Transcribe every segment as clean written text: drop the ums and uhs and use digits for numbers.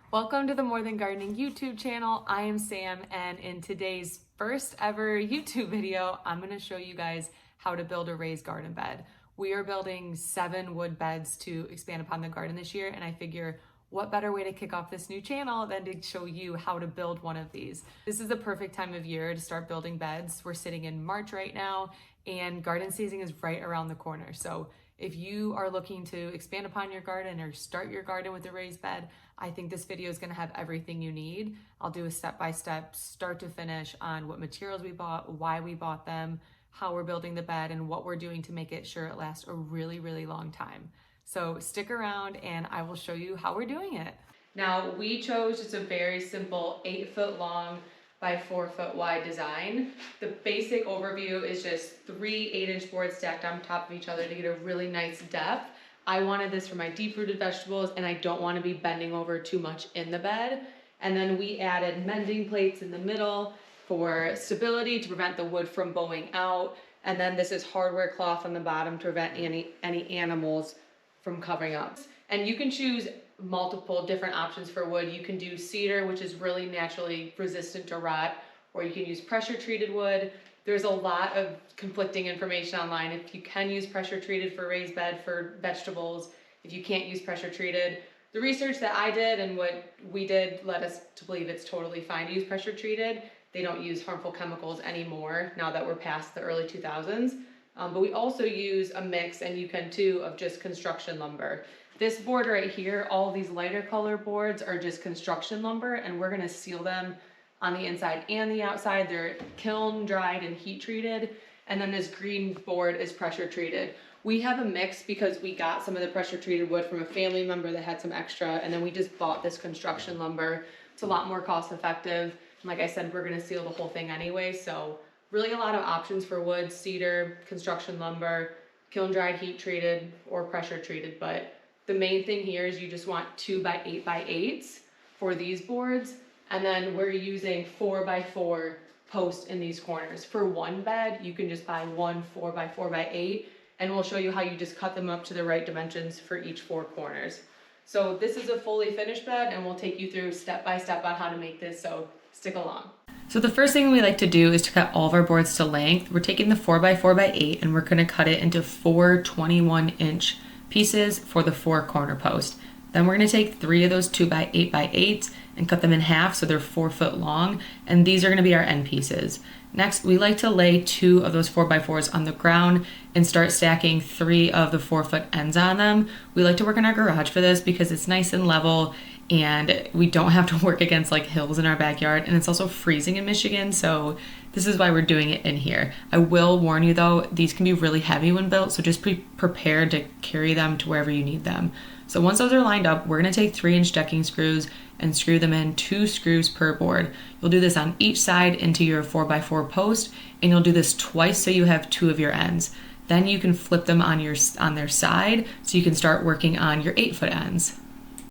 Welcome to the More Than Gardening YouTube channel. I am Sam, and in today's first ever YouTube video, I'm going to show you guys how to build a raised garden bed. We are building 7 wood beds to expand upon the garden this year, and I figure what better way to kick off this new channel than to show you how to build one of these. This is the perfect time of year to start building beds. We're sitting in March right now, and garden season is right around the corner. So if you are looking to expand upon your garden or start your garden with a raised bed, I think this video is going to have everything you need. I'll do a step-by-step, start to finish on what materials we bought, why we bought them, how we're building the bed, and what we're doing to make it sure it lasts a really, really long time. So stick around and I will show you how we're doing it. Now we chose just a very simple 8-foot long by 4-foot wide design. The basic overview is just 3 8-inch boards stacked on top of each other to get a really nice depth. I wanted this for my deep-rooted vegetables, and I don't want to be bending over too much in the bed. And then we added mending plates in the middle for stability to prevent the wood from bowing out. And then this is hardware cloth on the bottom to prevent any animals from covering up. And you can choose multiple different options for wood. You can do cedar, which is really naturally resistant to rot, or you can use pressure treated wood. There's a lot of conflicting information online. If you can use pressure treated for raised bed for vegetables, if you can't use pressure treated, the research that I did and what we did led us to believe it's totally fine to use pressure treated. They don't use harmful chemicals anymore now that we're past the early 2000s. But we also use a mix, and you can too, of just construction lumber. This board right here, all these lighter color boards are just construction lumber, and we're gonna seal them on the inside and the outside. They're kiln dried and heat treated. And then this green board is pressure treated. We have a mix because we got some of the pressure treated wood from a family member that had some extra, and then we just bought this construction lumber. It's a lot more cost effective. And like I said, we're gonna seal the whole thing anyway. So really a lot of options for wood: cedar, construction lumber, kiln dried, heat treated, or pressure treated. But the main thing here is you just want 2 by 8 by 8s for these boards. And then we're using 4 by 4 posts in these corners. For one bed, you can just buy one 4 by 4 by 8, and we'll show you how you just cut them up to the right dimensions for each 4 corners. So this is a fully finished bed, and we'll take you through step by step on how to make this, so stick along. So the first thing we like to do is to cut all of our boards to length. We're taking the 4 by 4 by 8, and we're gonna cut it into 4 21-inch pieces for the 4 corner posts. Then we're going to take 3 of those 2 by 8 by 8s and cut them in half so they're 4 foot long, and these are going to be our end pieces. Next, we like to lay 2 of those 4 by 4s on the ground and start stacking 3 of the 4 foot ends on them. We like to work in our garage for this because it's nice and level, and we don't have to work against like hills in our backyard, and it's also freezing in Michigan, so this is why we're doing it in here. I will warn you though, these can be really heavy when built, so just be prepared to carry them to wherever you need them. So once those are lined up, we're gonna take 3-inch decking screws and screw them in 2 screws per board. You'll do this on each side into your 4 by 4 post, and you'll do this twice so you have 2 of your ends. Then you can flip them on their side so you can start working on your 8-foot ends.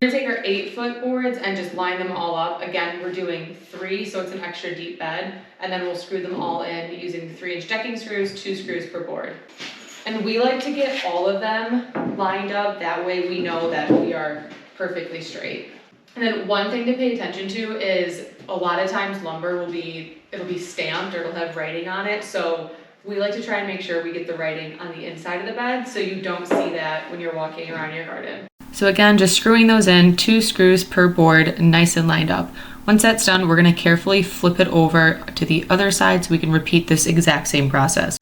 We're gonna take our 8-foot boards and just line them all up. Again, we're doing 3, so it's an extra deep bed, and then we'll screw them all in using the 3-inch decking screws, 2 screws per board. And we like to get all of them lined up, that way we know that we are perfectly straight. And then one thing to pay attention to is a lot of times lumber it'll be stamped or it'll have writing on it, so we like to try and make sure we get the writing on the inside of the bed so you don't see that when you're walking around your garden. So again, just screwing those in, 2 screws per board, nice and lined up. Once that's done, we're going to carefully flip it over to the other side so we can repeat this exact same process.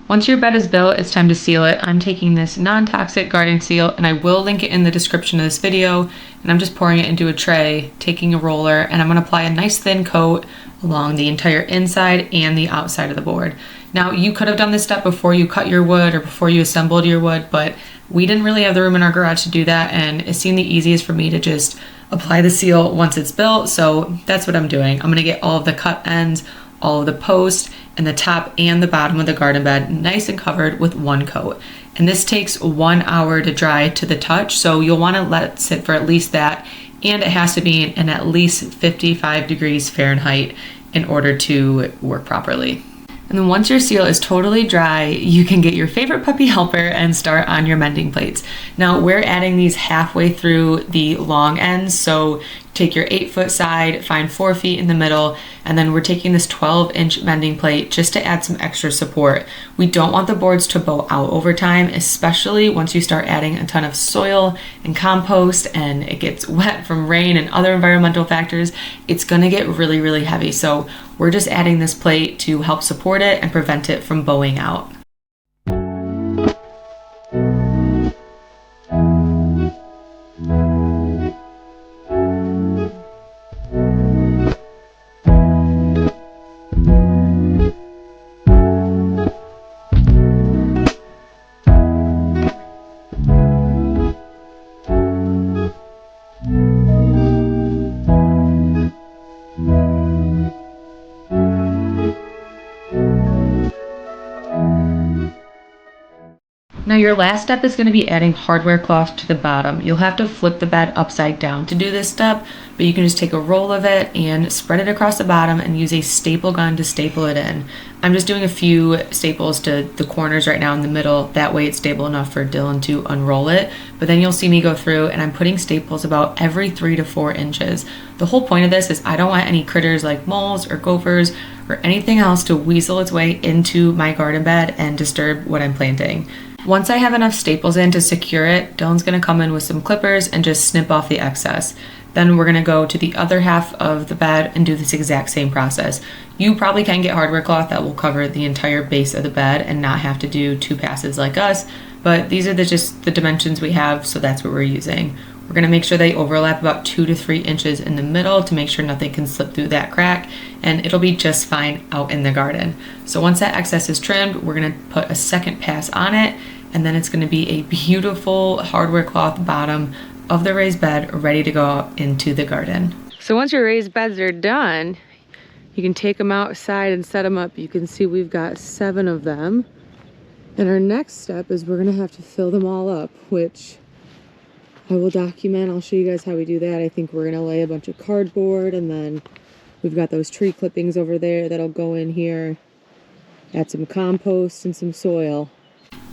Once your bed is built, it's time to seal it. I'm taking this non-toxic garden seal, and I will link it in the description of this video, and I'm just pouring it into a tray, taking a roller, and I'm gonna apply a nice thin coat along the entire inside and the outside of the board. Now, you could have done this step before you cut your wood or before you assembled your wood, but we didn't really have the room in our garage to do that, and it seemed the easiest for me to just apply the seal once it's built, so that's what I'm doing. I'm gonna get all of the cut ends, all of the posts, and the top and the bottom of the garden bed nice and covered with one coat. And this takes 1 hour to dry to the touch, so you'll want to let it sit for at least that and it has to be in at least 55 degrees Fahrenheit in order to work properly. And then once your seal is totally dry, you can get your favorite puppy helper and start on your mending plates. Now we're adding these halfway through the long ends, so take your 8-foot side, find 4 feet in the middle, and then we're taking this 12-inch mending plate just to add some extra support. We don't want the boards to bow out over time, especially once you start adding a ton of soil and compost and it gets wet from rain and other environmental factors. It's gonna get really, really heavy. So we're just adding this plate to help support it and prevent it from bowing out. Now your last step is going to be adding hardware cloth to the bottom. You'll have to flip the bed upside down to do this step, but you can just take a roll of it and spread it across the bottom and use a staple gun to staple it in. I'm just doing a few staples to the corners right now in the middle, that way it's stable enough for Dylan to unroll it, but then you'll see me go through and I'm putting staples about every 3 to 4 inches. The whole point of this is I don't want any critters like moles or gophers or anything else to weasel its way into my garden bed and disturb what I'm planting. Once I have enough staples in to secure it, Dylan's gonna come in with some clippers and just snip off the excess. Then we're gonna go to the other half of the bed and do this exact same process. You probably can get hardware cloth that will cover the entire base of the bed and not have to do 2 passes like us, but these are just the dimensions we have, so that's what we're using. We're gonna make sure they overlap about 2 to 3 inches in the middle to make sure nothing can slip through that crack, and it'll be just fine out in the garden. So once that excess is trimmed, we're gonna put a second pass on it, and then it's gonna be a beautiful hardware cloth bottom of the raised bed ready to go out into the garden. So once your raised beds are done, you can take them outside and set them up. You can see we've got 7 of them. And our next step is we're gonna have to fill them all up, which I will document. I'll show you guys how we do that. I think we're gonna lay a bunch of cardboard, and then we've got those tree clippings over there that'll go in here. Add some compost and some soil.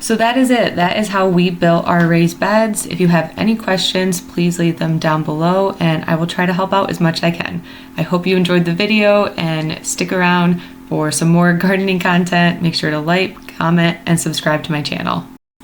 So that is it. That is how we built our raised beds. If you have any questions, please leave them down below and I will try to help out as much as I can. I hope you enjoyed the video and stick around for some more gardening content. Make sure to like, comment, and subscribe to my channel.